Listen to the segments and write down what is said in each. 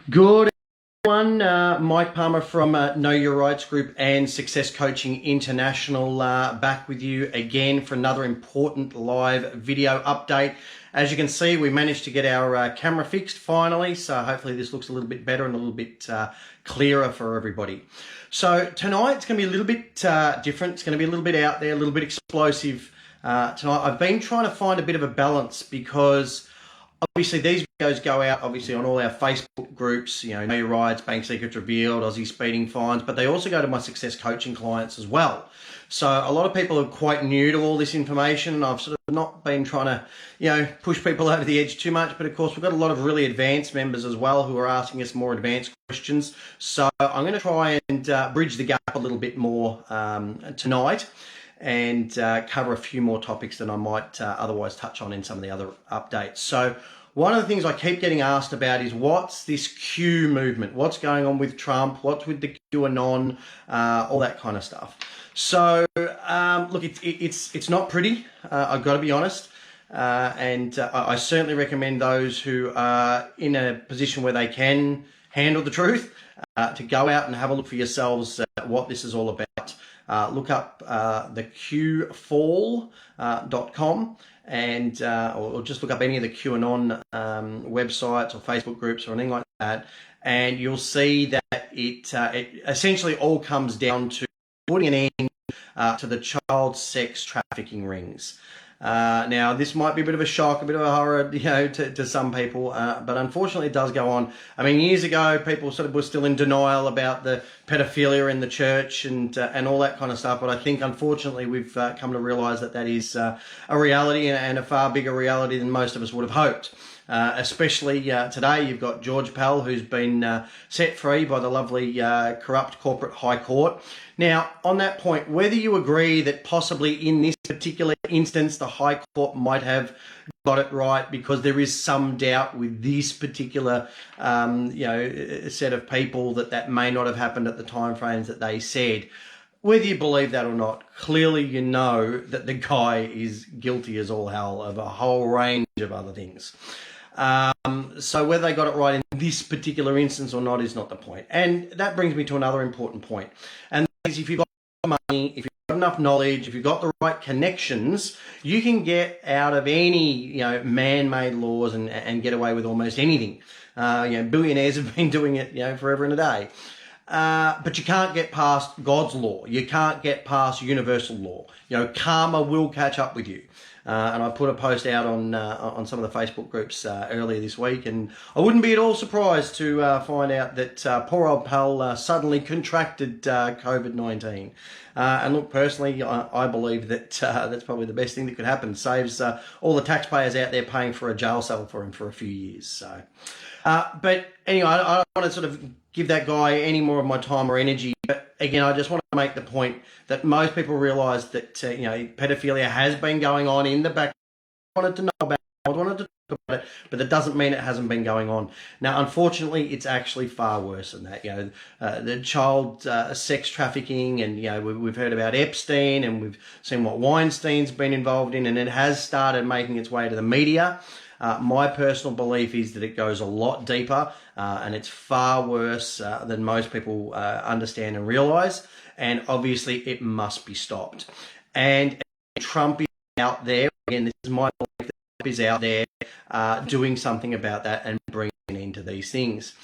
Good everyone, Mike Palmer from Know Your Rights Group and Success Coaching International, back with you again for another important live video update. As you can see, we managed to get our camera fixed finally, so hopefully this looks a little bit better and a little bit clearer for everybody. So tonight it's going to be a little bit different. It's going to be a little bit out there, a little bit explosive tonight. I've been trying to find a bit of a balance because obviously these videos go out obviously on all our Facebook groups, you know Your Rights, Bank Secrets Revealed, Aussie Speeding Fines, but they also go to my success coaching clients as well. So a lot of people are quite new to all this information, and I've sort of not been trying to, push people over the edge too much. But of course, we've got a lot of really advanced members as well who are asking us more advanced questions. So I'm going to try and bridge the gap a little bit more tonight, and cover a few more topics than I might otherwise touch on in some of the other updates. So one of the things I keep getting asked about is what's this Q movement? What's going on with Trump? What's with the QAnon? All that kind of stuff. So look, it's not pretty. I've got to be honest. And I certainly recommend those who are in a position where they can handle the truth to go out and have a look for yourselves at what this is all about. Look up theqfall.com and or just look up any of the QAnon websites or Facebook groups or anything like that, and you'll see that it essentially all comes down to putting an end to the child sex trafficking rings. Now, this might be a bit of a shock, a bit of a horror, to some people, but unfortunately it does go on. I mean, years ago, people sort of were still in denial about the pedophilia in the church and all that kind of stuff, but I think, unfortunately, we've come to realise that that is a reality and a far bigger reality than most of us would have hoped. Especially today, you've got George Pell, who's been set free by the lovely corrupt corporate High Court. Now, on that point, whether you agree that possibly in this particular instance the High Court might have got it right, because there is some doubt with this particular set of people that may not have happened at the timeframes that they said. Whether you believe that or not, clearly you know that the guy is guilty as all hell of a whole range of other things. So whether they got it right in this particular instance or not is not the point. And that brings me to another important point. And that is, if you've got money, if you've got enough knowledge, if you've got the right connections, you can get out of any, man-made laws and get away with almost anything. Billionaires have been doing it, forever and a day. But you can't get past God's law. You can't get past universal law. Karma will catch up with you. And I put a post out on some of the Facebook groups earlier this week, and I wouldn't be at all surprised to find out that poor old Pal suddenly contracted COVID-19. And look, personally, I believe that that's probably the best thing that could happen. Saves all the taxpayers out there paying for a jail cell for him for a few years. So, but anyway, I don't want to sort of give that guy any more of my time or energy. But again, I just want to make the point that most people realise that pedophilia has been going on in the back. I wanted to know about it. I wanted to talk about it, but that doesn't mean it hasn't been going on. Now, unfortunately, it's actually far worse than that. The child sex trafficking, and we've heard about Epstein, and we've seen what Weinstein's been involved in, and it has started making its way to the media. My personal belief is that it goes a lot deeper, and it's far worse than most people understand and realise, and obviously it must be stopped. And Trump is out there, again, this is my belief, that Trump is out there doing something about that and bringing an end to these things.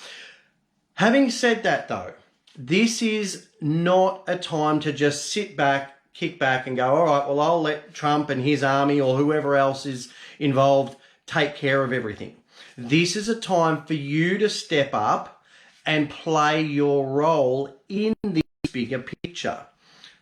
Having said that, though, this is not a time to just sit back, kick back and go, all right, well, I'll let Trump and his army or whoever else is involved take care of everything. This is a time for you to step up and play your role in this bigger picture.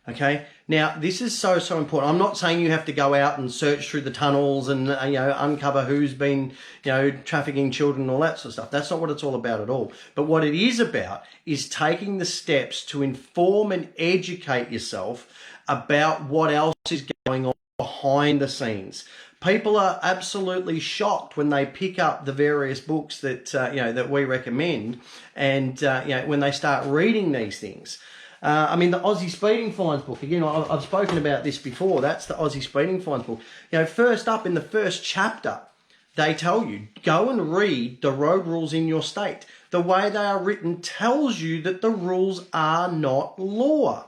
Okay? Now, this is so important. I'm not saying you have to go out and search through the tunnels and, uncover who's been, trafficking children and all that sort of stuff. That's not what it's all about at all. But what it is about is taking the steps to inform and educate yourself about what else is going on behind the scenes. People are absolutely shocked when they pick up the various books that that we recommend, and when they start reading these things. The Aussie Speeding Fines book, again, I've spoken about this before. That's the Aussie Speeding Fines book. First up in the first chapter, They tell you, go and read the road rules in your state. The way they are written tells you that the rules are not law.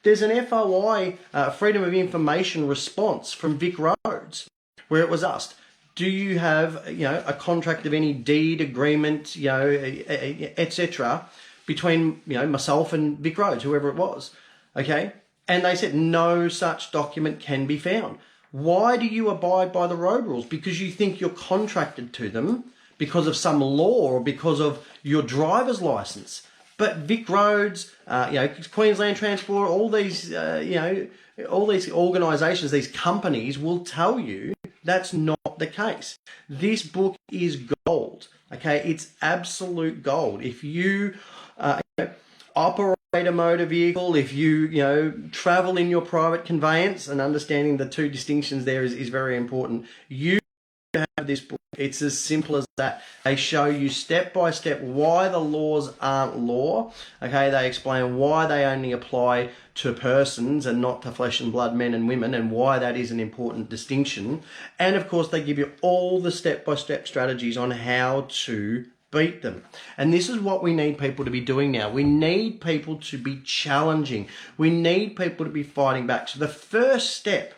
There's an FOI, Freedom of Information response from Vic Roads, where it was asked, do you have, a contract of any deed, agreement, etc., between, myself and Vic Roads, whoever it was, okay? And they said no such document can be found. Why do you abide by the road rules? Because you think you're contracted to them because of some law or because of your driver's license. But Vic Roads, Queensland Transport, all these, all these organisations, these companies will tell you that's not the case. This book is gold, okay? It's absolute gold. If you operate a motor vehicle, if you, travel in your private conveyance, and understanding the two distinctions there is very important, you have this book. It's as simple as that. They show you step by step why the laws aren't law. Okay, they explain why they only apply to persons and not to flesh and blood men and women, and why that is an important distinction. And of course, they give you all the step by step strategies on how to beat them. And this is what we need people to be doing now. We need people to be challenging. We need people to be fighting back. So the first step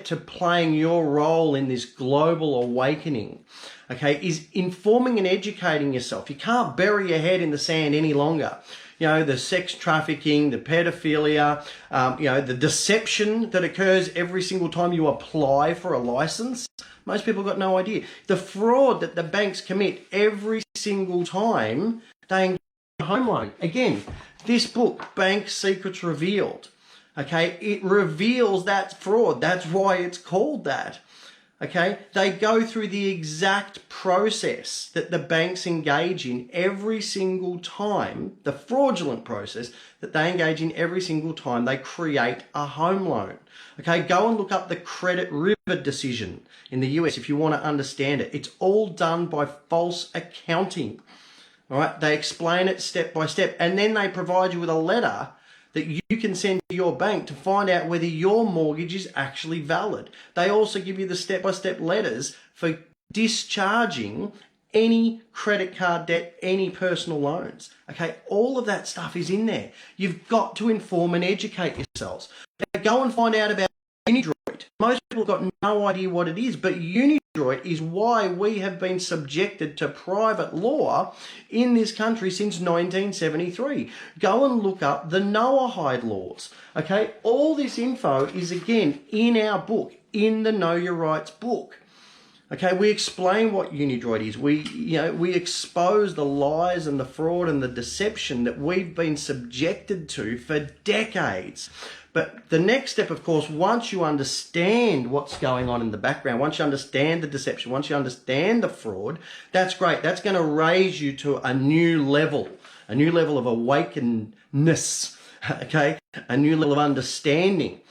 to playing your role in this global awakening, okay, is informing and educating yourself. You can't bury your head in the sand any longer. The sex trafficking, the pedophilia, the deception that occurs every single time you apply for a license. Most people got no idea. The fraud that the banks commit every single time they engage in a home loan. Again, this book, Bank Secrets Revealed, okay, it reveals that fraud. That's why it's called that. Okay, they go through the exact process that the banks engage in every single time, the fraudulent process that they engage in every single time they create a home loan. Okay, go and look up the Credit River decision in the US if you want to understand it. It's all done by false accounting. All right, they explain it step by step, and then they provide you with a letter that you can send to your bank to find out whether your mortgage is actually valid. They also give you the step-by-step letters for discharging any credit card debt, any personal loans. Okay, all of that stuff is in there. You've got to inform and educate yourselves. Now go and find out about Unidroid. Most people have got no idea what it is, but Unidroid is why we have been subjected to private law in this country since 1973. Go and look up the Noahide laws. Okay, all this info is again in our book, in the Know Your Rights book. Okay, we explain what Unidroid is. We expose the lies and the fraud and the deception that we've been subjected to for decades. But the next step, of course, once you understand what's going on in the background, once you understand the deception, once you understand the fraud, that's great. That's going to raise you to a new level of awakenedness, okay? A new level of understanding.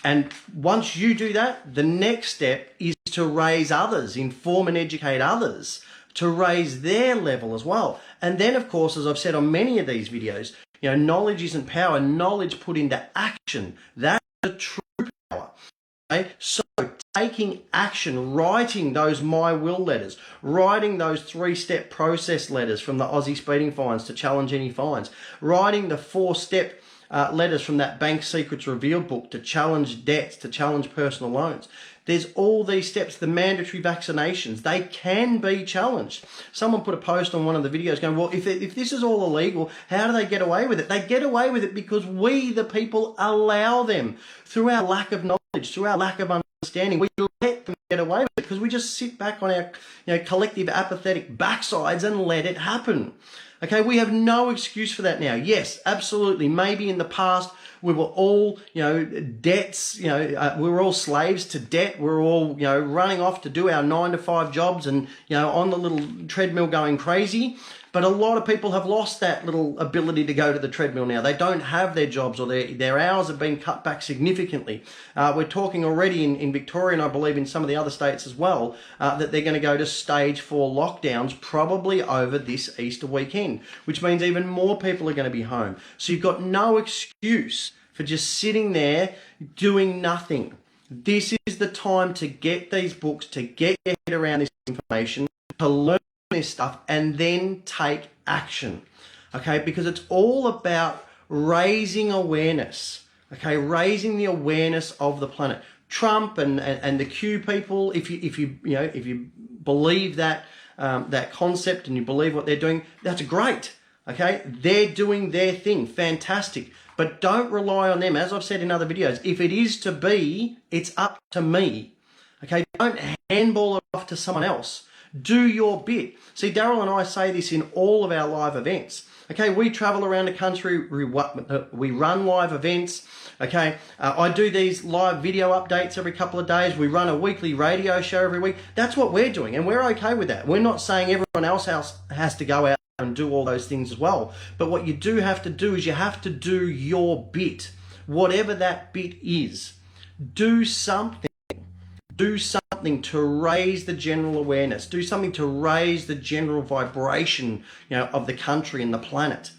And once you do that, the next step is to raise others, inform and educate others to raise their level as well. And then, of course, as I've said on many of these videos, knowledge isn't power. Knowledge put into action, that's the true power. Okay? So taking action, writing those My Will letters, writing those 3-step process letters from the Aussie speeding fines to challenge any fines, writing the 4-step letters from that Bank Secrets Revealed book to challenge debts, to challenge personal loans. There's all these steps, the mandatory vaccinations, they can be challenged. Someone put a post on one of the videos going, well, if this is all illegal, how do they get away with it? They get away with it because we, the people, allow them. Through our lack of knowledge, through our lack of understanding, we let them get away with it because we just sit back on our collective apathetic backsides and let it happen. Okay, we have no excuse for that now. Yes, absolutely. Maybe in the past we were all, debts, we were all slaves to debt. We were all, running off to do our 9-to-5 jobs and, on the little treadmill going crazy. But a lot of people have lost that little ability to go to the treadmill now. They don't have their jobs, or their hours have been cut back significantly. We're talking already in Victoria, and I believe in some of the other states as well, that they're going to go to stage 4 lockdowns probably over this Easter weekend, which means even more people are going to be home. So you've got no excuse for just sitting there doing nothing. This is the time to get these books, to get your head around this information, to learn this stuff, and then take action. Okay, because it's all about raising awareness. Okay, raising the awareness of the planet. Trump and the Q people, if you believe that that concept and you believe what they're doing, that's great. Okay, they're doing their thing, fantastic. But don't rely on them. As I've said in other videos, if it is to be, it's up to me. Okay, don't handball it off to someone else. Do your bit. See, Daryl and I say this in all of our live events. Okay, we travel around the country, we run live events. Okay, I do these live video updates every couple of days. We run a weekly radio show every week. That's what we're doing, and we're okay with that. We're not saying everyone else has to go out and do all those things as well. But what you do have to do is you have to do your bit, whatever that bit is. Do something. Do something to raise the general awareness. Do something to raise the general vibration, of the country and the planet.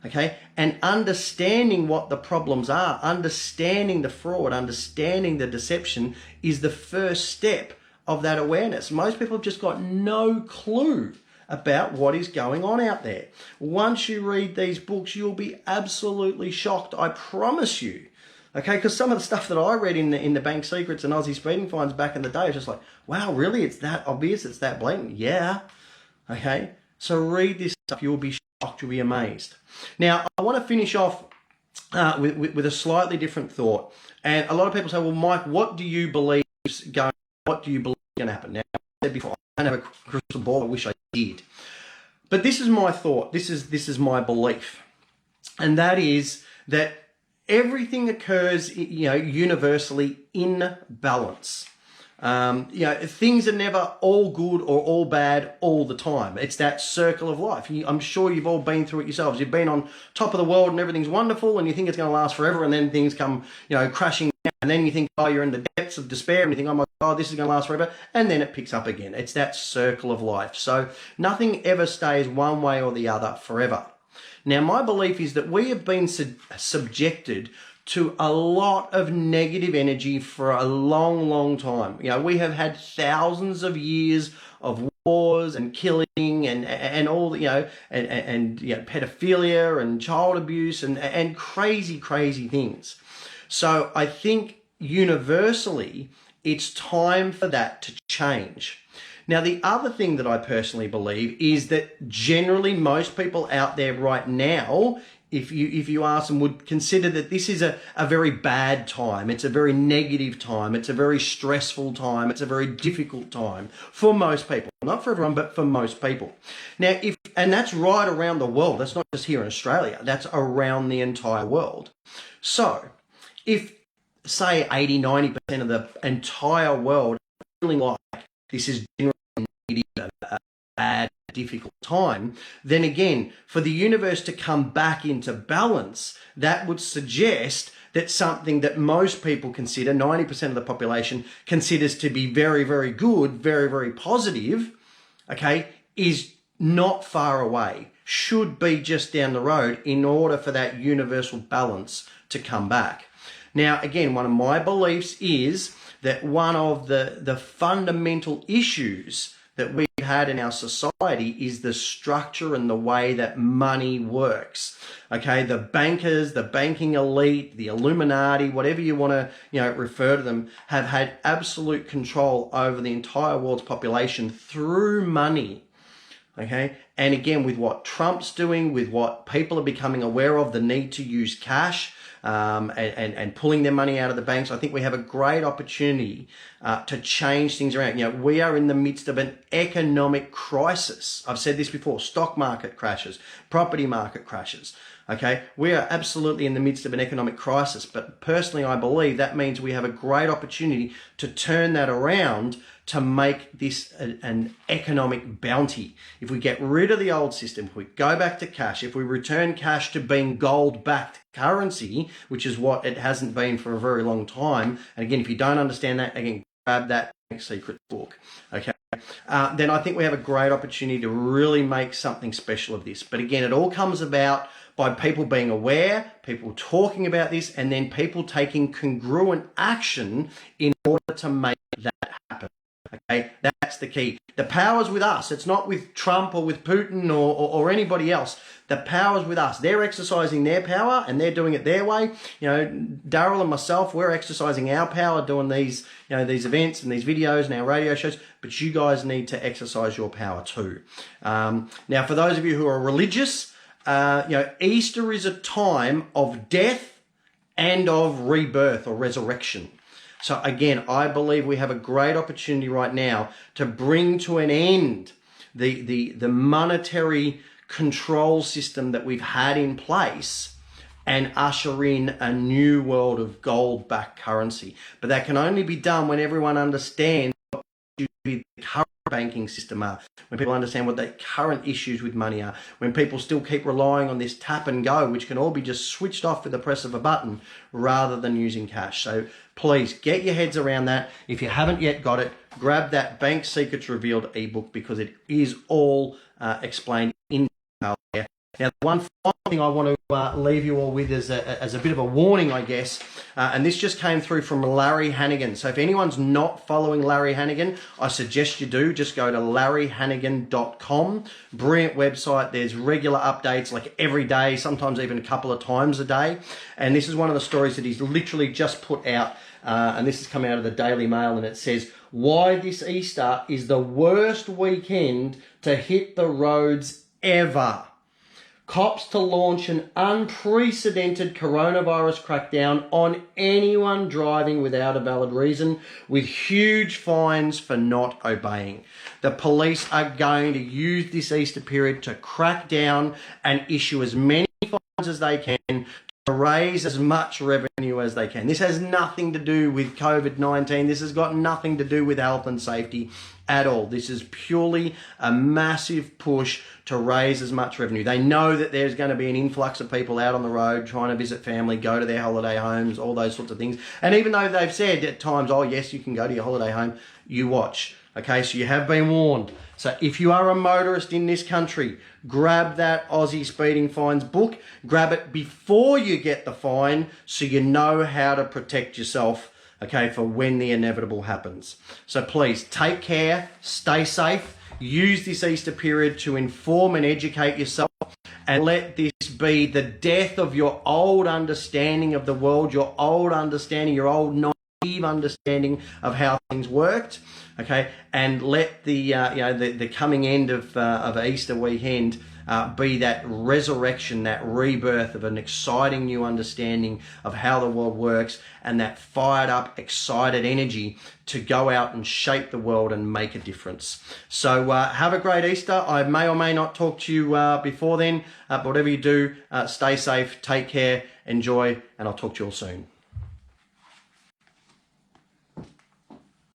Okay? And understanding what the problems are, understanding the fraud, understanding the deception is the first step of that awareness. Most people have just got no clue about what is going on out there. Once you read these books, you'll be absolutely shocked, I promise you. Okay, because some of the stuff that I read in the Bank Secrets and Aussie Speeding Fines back in the day was just like, wow, really? It's that obvious? It's that blatant? Yeah. Okay, so read this stuff. You'll be shocked. You'll be amazed. Now, I want to finish off with a slightly different thought. And a lot of people say, well, Mike, what do you believe is going? What do you believe is going to happen? Now, I said before, I don't have a crystal ball. I wish I did. But this is my thought. This is my belief. And that is that everything occurs, universally in balance. Things are never all good or all bad all the time. It's that circle of life. I'm sure you've all been through it yourselves. You've been on top of the world and everything's wonderful and you think it's going to last forever, and then things come, crashing down, and then you think, oh, you're in the depths of despair, and you think, oh my God, this is going to last forever, and then it picks up again. It's that circle of life. So nothing ever stays one way or the other forever. Now, my belief is that we have been subjected to a lot of negative energy for a long, long time. We have had thousands of years of wars and killing and all, and pedophilia and child abuse and crazy, crazy things. So I think universally, it's time for that to change. Now, the other thing that I personally believe is that generally most people out there right now, if you ask them, would consider that this is a very bad time. It's a very negative time. It's a very stressful time. It's a very difficult time for most people. Not for everyone, but for most people. Now, and that's right around the world. That's not just here in Australia. That's around the entire world. So if, say, 80-90% of the entire world are feeling like this is generally a bad, difficult time, then again, for the universe to come back into balance, that would suggest that something that most people consider, 90% of the population considers to be very, very good, very, very positive, okay, is not far away, should be just down the road in order for that universal balance to come back. Now, again, one of my beliefs is that one of the fundamental issues that we've had in our society is the structure and the way that money works. Okay, the bankers, the banking elite, the Illuminati, whatever you want to refer to them, have had absolute control over the entire world's population through money. Okay, and again, with what Trump's doing, with what people are becoming aware of, the need to use cash, and pulling their money out of the banks, I think we have a great opportunity to change things around. We are in the midst of an economic crisis. I've said this before, stock market crashes, property market crashes. Okay, we are absolutely in the midst of an economic crisis, but personally I believe that means we have a great opportunity to turn that around to make this an economic bounty. If we get rid of the old system, if we go back to cash, if we return cash to being gold-backed currency, which is what it hasn't been for a very long time, and again, if you don't understand that, again, grab that Secret book. Okay. Then I think we have a great opportunity to really make something special of this. But again, it all comes about by people being aware, people talking about this, and then people taking congruent action in order to make that happen. Okay, that's the key. The power's with us. It's not with Trump or with Putin or anybody else. The power's with us. They're exercising their power and they're doing it their way. You know, Daryl and myself, we're exercising our power doing these, you know, these events and these videos and our radio shows. But you guys need to exercise your power too. Now, for those of you who are religious, you know, Easter is a time of death and of rebirth or resurrection. So again, I believe we have a great opportunity right now to bring to an end the monetary control system that we've had in place and usher in a new world of gold-backed currency. But that can only be done when everyone understands what the current banking system are, when people understand what the current issues with money are, when people still keep relying on this tap and go, which can all be just switched off with the press of a button rather than using cash. So please get your heads around that. If you haven't yet got it, grab that Bank Secrets Revealed ebook because it is all explained in detail there. Now, the one final thing I want to leave you all with as a bit of a warning, I guess, and this just came through from Larry Hannigan. So if anyone's not following Larry Hannigan, I suggest you do. Just go to larryhannigan.com. Brilliant website. There's regular updates like every day, sometimes even a couple of times a day. And this is one of the stories that he's literally just put out, and this has come out of the Daily Mail, and it says, why this Easter is the worst weekend to hit the roads ever. Cops to launch an unprecedented coronavirus crackdown on anyone driving without a valid reason, with huge fines for not obeying. The police are going to use this Easter period to crack down and issue as many fines as they can to raise as much revenue as they can. This has nothing to do with COVID-19. This has got nothing to do with health and safety at all. This is purely a massive push to raise as much revenue. They know that there's going to be an influx of people out on the road trying to visit family, go to their holiday homes, all those sorts of things. And even though they've said at times, oh yes, you can go to your holiday home, you watch. Okay, so you have been warned. So if you are a motorist in this country, grab that Aussie Speeding Fines book. Grab it before you get the fine so you know how to protect yourself, okay, for when the inevitable happens. So please take care, stay safe, use this Easter period to inform and educate yourself, and let this be the death of your old understanding of the world, your old understanding, your old naive understanding of how things worked, okay, and let the the coming end of Easter weekend be that resurrection, that rebirth of an exciting new understanding of how the world works, and that fired up, excited energy to go out and shape the world and make a difference. So have a great Easter. I may or may not talk to you before then, but whatever you do, stay safe, take care, enjoy, and I'll talk to you all soon.